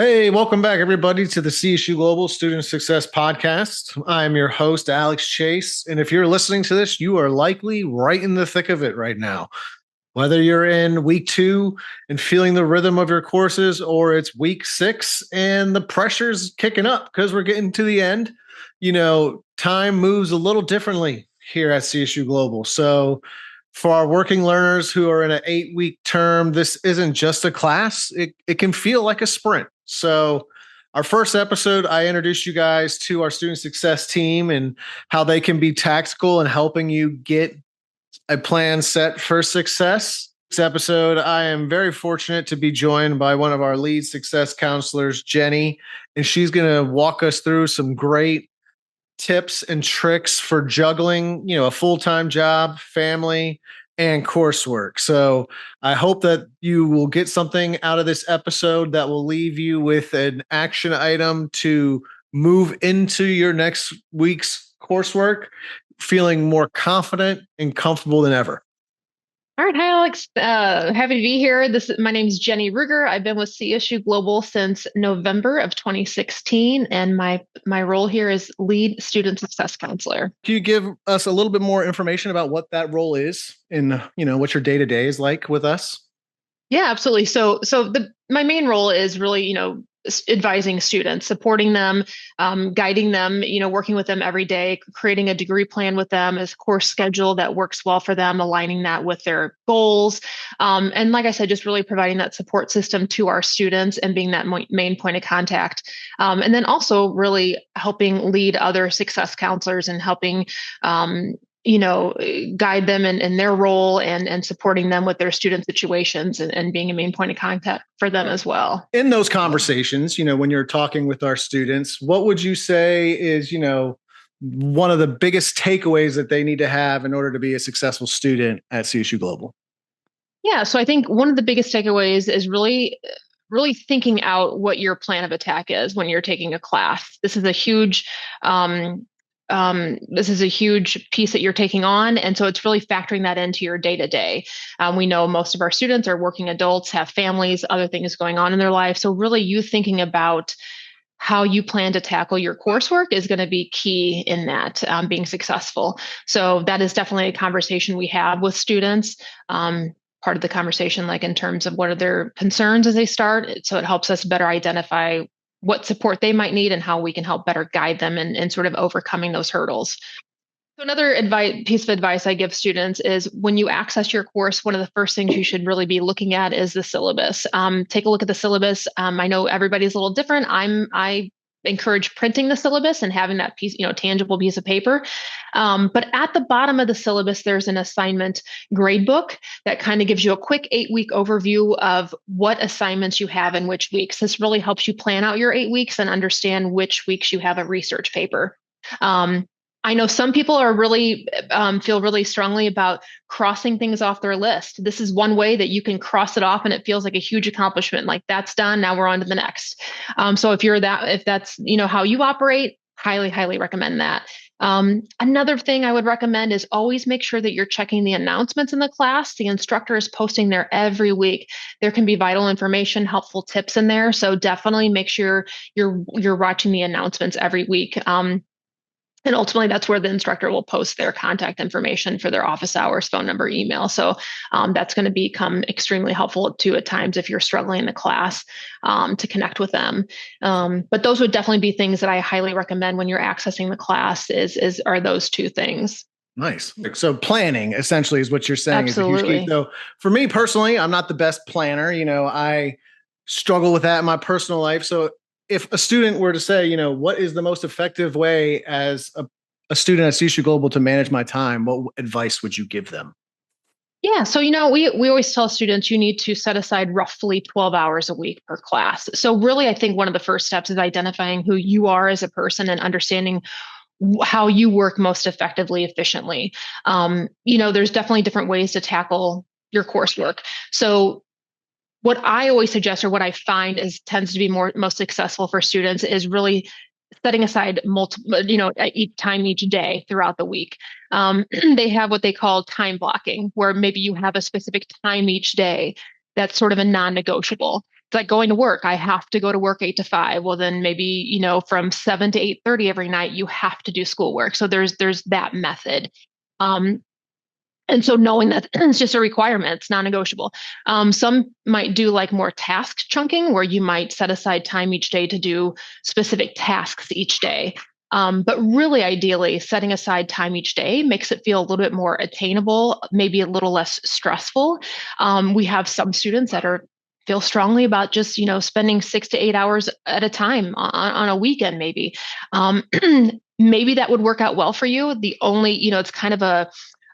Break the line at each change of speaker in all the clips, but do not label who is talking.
Hey, welcome back, everybody, to the CSU Global Student Success Podcast. I'm your host, Alex Chace. And if you're listening to this, you are likely right in the thick of it right now. Whether you're in week 2 and feeling the rhythm of your courses, or it's week 6 and the pressure's kicking up because we're getting to the end, time moves a little differently here at CSU Global. So, for our working learners who are in an 8-week term, this isn't just a class. It can feel like a sprint. So our first episode, I introduced you guys to our student success team and how they can be tactical in helping you get a plan set for success. This episode, I am very fortunate to be joined by one of our lead success counselors, Jenny, and she's going to walk us through some great tips and tricks for juggling, a full-time job, family, and coursework. So I hope that you will get something out of this episode that will leave you with an action item to move into your next week's coursework, feeling more confident and comfortable than ever.
All right. Hi, Alex. Happy to be here. My name is Jenny Ruger. I've been with CSU Global since November of 2016, and my role here is lead student success counselor.
Can you give us a little bit more information about what that role is and, what your day-to-day is like with us?
Yeah, absolutely. So my main role is really, advising students, supporting them, guiding them, working with them every day, creating a degree plan with them, a course schedule that works well for them, aligning that with their goals. And like I said, just really providing that support system to our students and being that main point of contact. And then also really helping lead other success counselors and helping guide them in their role and supporting them with their student situations and being a main point of contact for them as well.
In those conversations, when you're talking with our students, what would you say is, one of the biggest takeaways that they need to have in order to be a successful student at CSU Global?
Yeah, so I think one of the biggest takeaways is really thinking out what your plan of attack is when you're taking a class. This is a huge piece that you're taking on. And so it's really factoring that into your day to day. We know most of our students are working adults, have families, other things going on in their life. So really you thinking about how you plan to tackle your coursework is going to be key in that being successful. So that is definitely a conversation we have with students. Part of the conversation, like in terms of what are their concerns as they start. So it helps us better identify what support they might need and how we can help better guide them in sort of overcoming those hurdles. So another piece of advice I give students is when you access your course, one of the first things you should really be looking at is the syllabus. Take a look at the syllabus. I know everybody's a little different. I encourage printing the syllabus and having that piece, tangible piece of paper. But at the bottom of the syllabus, there's an assignment gradebook that kind of gives you a quick 8-week overview of what assignments you have in which weeks. This really helps you plan out your 8 weeks and understand which weeks you have a research paper. I know some people are really feel really strongly about crossing things off their list. This is one way that you can cross it off and it feels like a huge accomplishment. Like that's done. Now we're on to the next. So if that's, how you operate, highly, highly recommend that. Another thing I would recommend is always make sure that you're checking the announcements in the class. The instructor is posting there every week. There can be vital information, helpful tips in there. So definitely make sure you're watching the announcements every week. And ultimately, that's where the instructor will post their contact information for their office hours, phone number, email. So that's going to become extremely helpful too at times if you're struggling in the class to connect with them. But those would definitely be things that I highly recommend when you're accessing the class are those two things.
Nice. So planning essentially is what you're saying.
Absolutely.
Is a huge key. So for me personally, I'm not the best planner. I struggle with that in my personal life. So if a student were to say, what is the most effective way as a student at CSU Global to manage my time, what advice would you give them?
Yeah. So, we always tell students you need to set aside roughly 12 hours a week per class. So really, I think one of the first steps is identifying who you are as a person and understanding how you work most effectively, efficiently. There's definitely different ways to tackle your coursework. So what I always suggest, or what I find tends to be most successful for students, is really setting aside multiple, time each day throughout the week. They have what they call time blocking, where maybe you have a specific time each day that's sort of a non-negotiable. like going to work. I have to go to work 8 to 5. Well, then maybe, from 7 to 8:30 every night, you have to do schoolwork. So there's that method. Um, and so knowing that it's just a requirement, it's non-negotiable. Some might do like more task chunking, where you might set aside time each day to do specific tasks each day. But really, ideally, setting aside time each day makes it feel a little bit more attainable, maybe a little less stressful. We have some students that feel strongly about just spending 6 to 8 hours at a time on a weekend, maybe. Maybe that would work out well for you. The only, it's kind of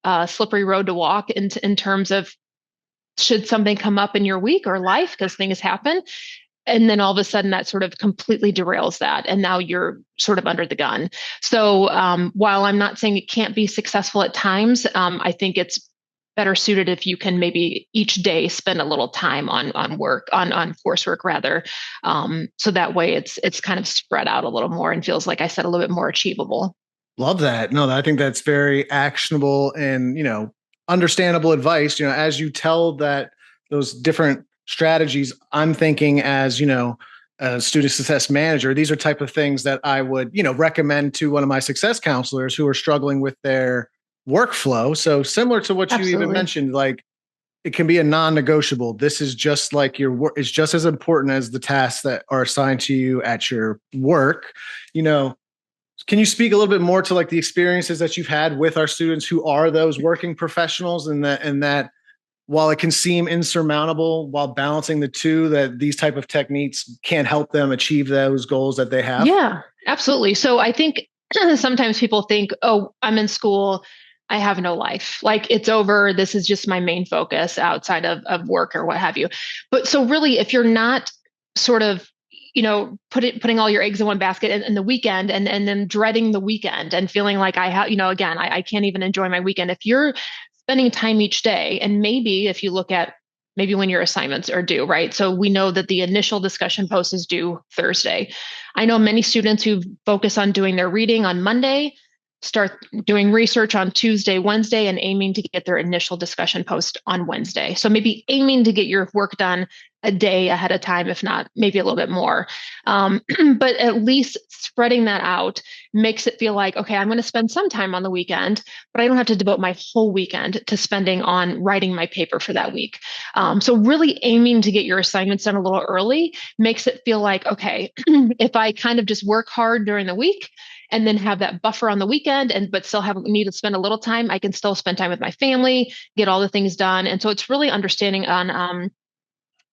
a slippery road to walk in terms of, should something come up in your week or life, because things happen, and then all of a sudden that sort of completely derails that, and now you're sort of under the gun. So while I'm not saying it can't be successful at times, I think it's better suited if you can maybe each day spend a little time on work, on coursework rather, so that way it's kind of spread out a little more and feels, like I said, a little bit more achievable.
Love that. No, I think that's very actionable and, understandable advice. As you tell that those different strategies, I'm thinking as, a student success manager, these are type of things that I would, recommend to one of my success counselors who are struggling with their workflow. So similar to what you even mentioned, like it can be a non-negotiable. This is just like your work. It's just as important as the tasks that are assigned to you at your work. Can you speak a little bit more to like the experiences that you've had with our students who are those working professionals, and that while it can seem insurmountable while balancing the two, that these type of techniques can help them achieve those goals that they have?
Yeah, absolutely. So I think sometimes people think, oh, I'm in school, I have no life. Like it's over. This is just my main focus outside of work or what have you. But so really, if you're not sort of putting all your eggs in one basket in the weekend, and then dreading the weekend and feeling like I have, again, I can't even enjoy my weekend. If you're spending time each day, and maybe if you look at maybe when your assignments are due, right? So we know that the initial discussion post is due Thursday. I know many students who focus on doing their reading on Monday, start doing research on Tuesday, Wednesday, and aiming to get their initial discussion post on Wednesday. So maybe aiming to get your work done a day ahead of time, if not maybe a little bit more. But at least spreading that out makes it feel like, okay, I'm going to spend some time on the weekend, but I don't have to devote my whole weekend to spending on writing my paper for that week. So really aiming to get your assignments done a little early makes it feel like, okay, if I kind of just work hard during the week and then have that buffer on the weekend, but still need to spend a little time, I can still spend time with my family, get all the things done. And so it's really understanding on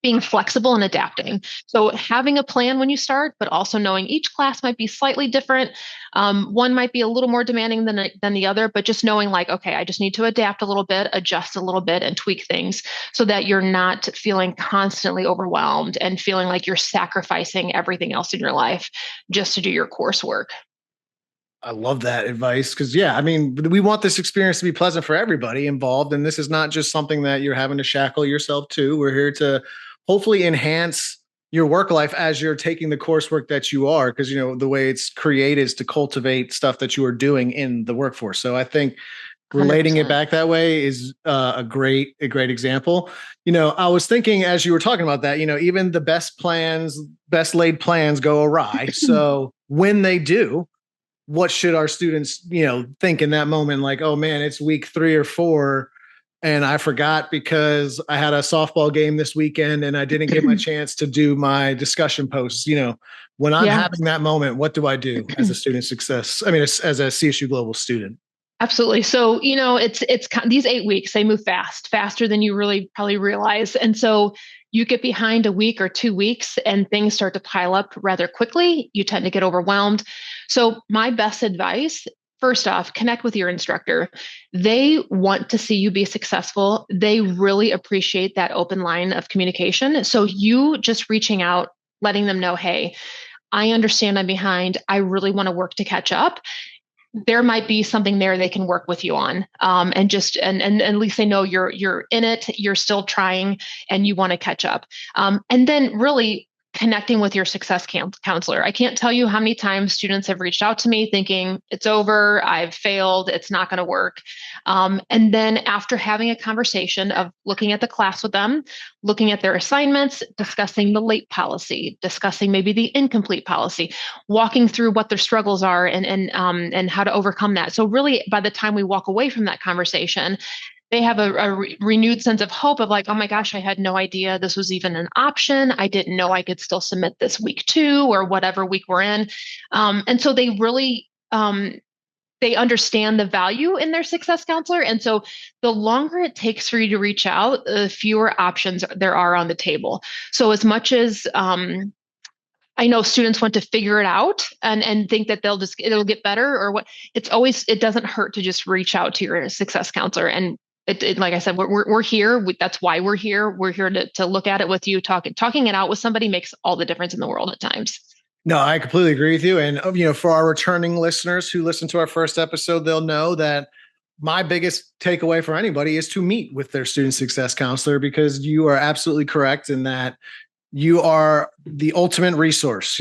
being flexible and adapting. So having a plan when you start, but also knowing each class might be slightly different. One might be a little more demanding than the other, but just knowing like, okay, I just need to adapt a little bit, adjust a little bit, and tweak things so that you're not feeling constantly overwhelmed and feeling like you're sacrificing everything else in your life just to do your coursework.
I love that advice because, we want this experience to be pleasant for everybody involved. And this is not just something that you're having to shackle yourself to. We're here to hopefully enhance your work life as you're taking the coursework that you are, because, the way it's created is to cultivate stuff that you are doing in the workforce. So I think relating 100%. It back that way is a great example. I was thinking as you were talking about that, even the best laid plans go awry. So when they do, what should our students, think in that moment? Like, oh man, it's week 3 or 4 and I forgot because I had a softball game this weekend and I didn't get my chance to do my discussion posts. When I'm having that moment, what do I do as a student success? I mean, as a CSU Global student?
Absolutely. So, it's these 8 weeks, they move faster than you really probably realize. And so you get behind a week or 2 weeks and things start to pile up rather quickly. You tend to get overwhelmed. So my best advice, first off, connect with your instructor. They want to see you be successful. They really appreciate that open line of communication. So you just reaching out, letting them know, hey, I understand I'm behind. I really want to work to catch up. There might be something there they can work with you on, and at least they know you're in it, you're still trying, and you want to catch up. And then really connecting with your success counselor. I can't tell you how many times students have reached out to me thinking it's over, I've failed, it's not going to work. And then after having a conversation of looking at the class with them, looking at their assignments, discussing the late policy, discussing maybe the incomplete policy, walking through what their struggles are and how to overcome that. So really, by the time we walk away from that conversation, they have a renewed sense of hope of like, oh my gosh, I had no idea this was even an option. I didn't know I could still submit this week 2 or whatever week we're in. And so they really, they understand the value in their success counselor. And so the longer it takes for you to reach out, the fewer options there are on the table. So as much as, I know students want to figure it out and think that it'll get better or what, it doesn't hurt to just reach out to your success counselor. And like I said, we're here. That's why we're here. We're here to look at it with you. Talking it out with somebody makes all the difference in the world at times.
No, I completely agree with you. And, for our returning listeners who listen to our first episode, they'll know that my biggest takeaway for anybody is to meet with their student success counselor, because you are absolutely correct in that you are the ultimate resource.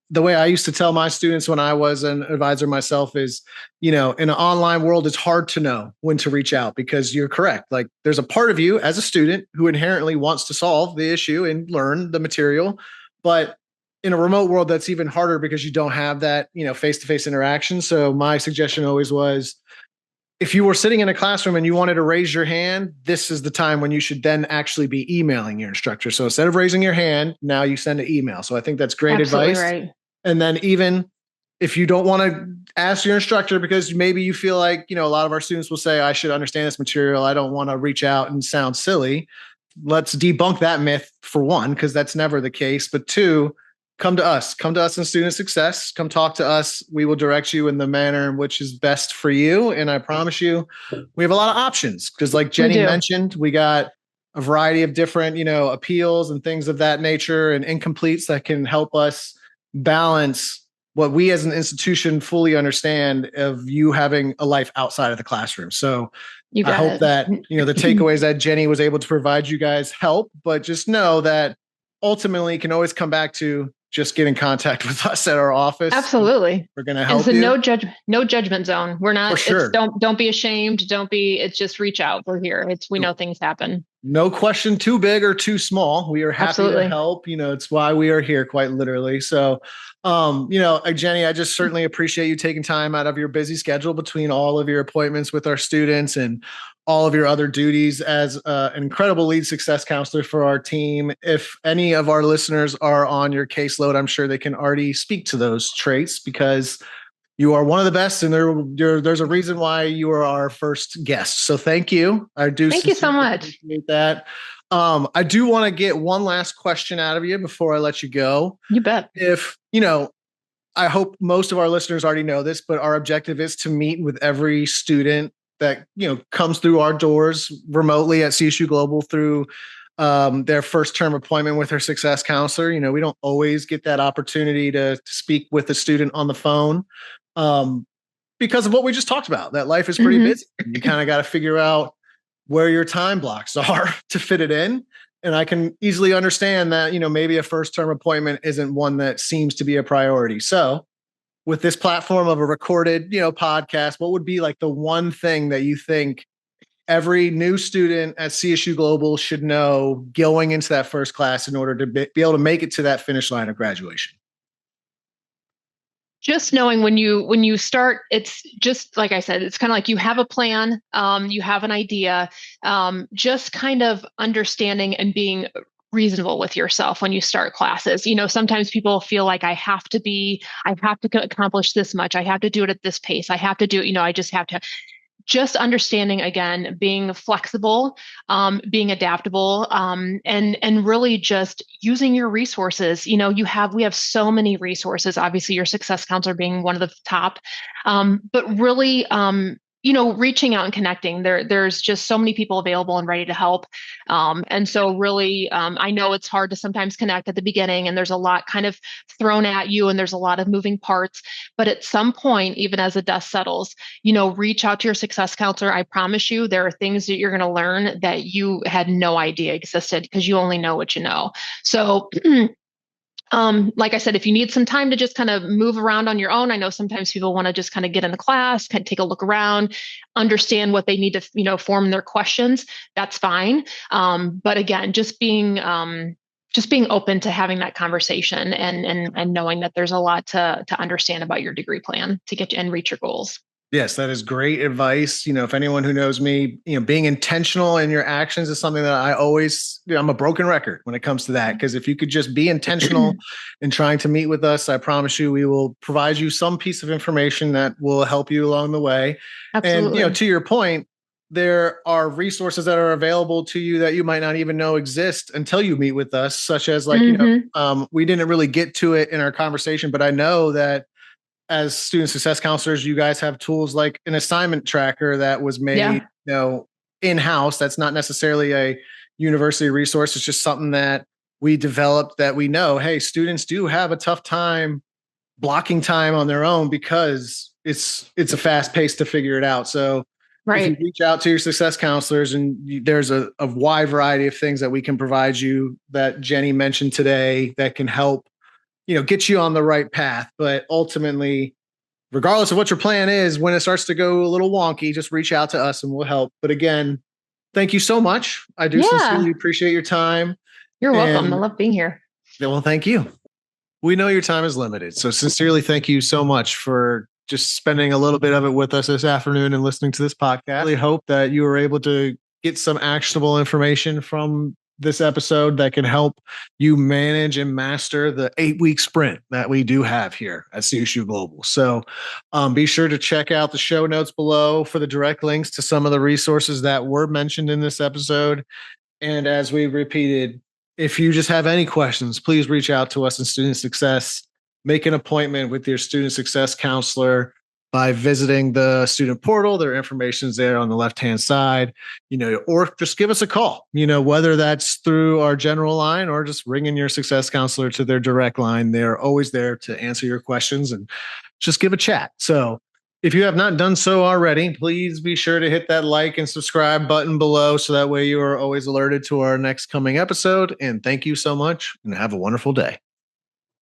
The way I used to tell my students when I was an advisor myself is, in an online world, it's hard to know when to reach out, because you're correct. Like, there's a part of you as a student who inherently wants to solve the issue and learn the material. But in a remote world, that's even harder because you don't have that, face-to-face interaction. So my suggestion always was, if you were sitting in a classroom and you wanted to raise your hand, this is the time when you should then actually be emailing your instructor. So instead of raising your hand, now you send an email. So I think that's great
Absolutely
advice.
right.
And then even if you don't want to ask your instructor because maybe you feel like, a lot of our students will say, I should understand this material, I don't want to reach out and sound silly. Let's debunk that myth, for one, because that's never the case. But two, come to us in student success. Come talk to us. We will direct you in the manner in which is best for you. And I promise you, we have a lot of options, because like Jenny mentioned, we got a variety of different, appeals and things of that nature and incompletes that can help us balance what we as an institution fully understand of you having a life outside of the classroom. So I hope that, the takeaways that Jenny was able to provide you guys help, but just know that ultimately you can always come back to just get in contact with us at our office.
Absolutely.
We're going to help
you.
It's
no judgment zone. We're not,
sure.
Don't be ashamed. It's just reach out. We're here. We know things happen.
No question too big or too small. We are happy
Absolutely.
to help. It's why we are here, quite literally. So, Jenny, I just certainly appreciate you taking time out of your busy schedule between all of your appointments with our students and all of your other duties as an incredible lead success counselor for our team. If any of our listeners are on your caseload, I'm sure they can already speak to those traits, because you are one of the best, and there's a reason why you are our first guest. So thank you.
Thank you so much.
Appreciate that. I do want to get one last question out of you before I let you go.
You bet.
If, I hope most of our listeners already know this, but our objective is to meet with every student that, comes through our doors remotely at CSU Global through their first term appointment with their success counselor. We don't always get that opportunity to speak with a student on the phone because of what we just talked about, that life is pretty busy. You kind of got to figure out where your time blocks are to fit it in. And I can easily understand that, maybe a first term appointment isn't one that seems to be a priority. So with this platform of a recorded, podcast, what would be like the one thing that you think every new student at CSU Global should know going into that first class in order to be able to make it to that finish line of graduation?
Just knowing when you start, it's just like I said, it's kind of like you have a plan, you have an idea, just kind of understanding and being reasonable with yourself when you start classes. Sometimes people feel like I have to accomplish this much. I have to do it at this pace. I have to do, I just have to. Just understanding, again, being flexible, being adaptable, and really just using your resources. We have so many resources, obviously your success counselor being one of the top, but really, reaching out and connecting. There's just so many people available and ready to help. And so really, I know it's hard to sometimes connect at the beginning, and there's a lot kind of thrown at you and there's a lot of moving parts, but at some point, even as the dust settles, reach out to your success counselor. I promise you, there are things that you're going to learn that you had no idea existed, because you only know what you know. So Like I said, if you need some time to just kind of move around on your own, I know sometimes people want to just kind of get in the class, kind of take a look around, understand what they need to, form their questions. That's fine. But again, just being open to having that conversation and knowing that there's a lot to understand about your degree plan to get you and reach your goals.
Yes, that is great advice. If anyone who knows me, being intentional in your actions is something that I always, I'm a broken record when it comes to that. Because if you could just be intentional in trying to meet with us, I promise you, we will provide you some piece of information that will help you along the way.
Absolutely.
And, to your point, there are resources that are available to you that you might not even know exist until you meet with us, such as we didn't really get to it in our conversation, but I know that as student success counselors, you guys have tools like an assignment tracker that was made, in-house. That's not necessarily a university resource. It's just something that we developed that we know, hey, students do have a tough time blocking time on their own because it's a fast pace to figure it out. So if you reach out to your success counselors, and there's a wide variety of things that we can provide you that Jenny mentioned today that can help get you on the right path. But ultimately, regardless of what your plan is, when it starts to go a little wonky, just reach out to us and we'll help. But again, thank you so much. I do sincerely appreciate your time.
You're welcome. I love being here.
Well, thank you. We know your time is limited. So sincerely, thank you so much for just spending a little bit of it with us this afternoon and listening to this podcast. I really hope that you were able to get some actionable information from this episode that can help you manage and master the 8-week sprint that we do have here at CSU Global. So be sure to check out the show notes below for the direct links to some of the resources that were mentioned in this episode. And as we repeated, if you just have any questions, please reach out to us in Student Success. Make an appointment with your student success counselor by visiting the student portal. Their information is there on the left-hand side, or just give us a call, whether that's through our general line or just ringing your success counselor to their direct line. They're always there to answer your questions and just give a chat. So if you have not done so already, please be sure to hit that like and subscribe button below so that way you are always alerted to our next coming episode. And thank you so much and have a wonderful day.